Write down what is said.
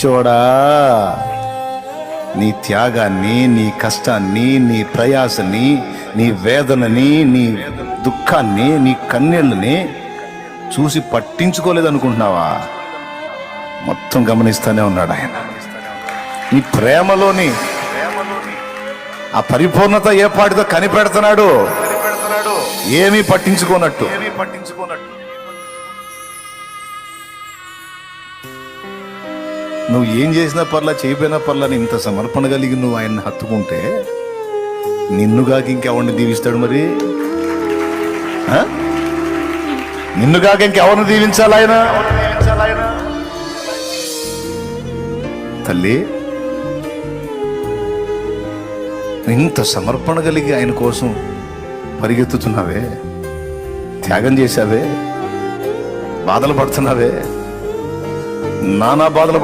పిచ్చోడా, నీ త్యాగాన్ని, నీ కష్టాన్ని, నీ ప్రయాసని, నీ వేదనని, నీ దుఃఖాన్ని, నీ కన్నీళ్ళని చూసి పట్టించుకోలేదనుకుంటున్నావా? మొత్తం గమనిస్తూనే ఉన్నాడు ఆయన. నీ ప్రేమలోని ఆ పరిపూర్ణత ఏ పాటితో కనిపెడుతున్నాడు, ఏమీ పట్టించుకోనట్టు. నువ్వు ఏం చేసినా పర్లా, చేయపోయినా పర్లా, ఇంత సమర్పణ కలిగి నువ్వు ఆయన్ని హత్తుకుంటే నిన్నుగాక ఇంకెవరిని దీవిస్తాడు? మరి నిన్నుగాక ఇంకెవరిని దీవించాలి ఆయన? తల్లి, ఇంత సమర్పణ కలిగి ఆయన కోసం పరిగెత్తుతున్నావే, త్యాగం చేశావే, బాధలు పడుతున్నావే, నానా బాధలు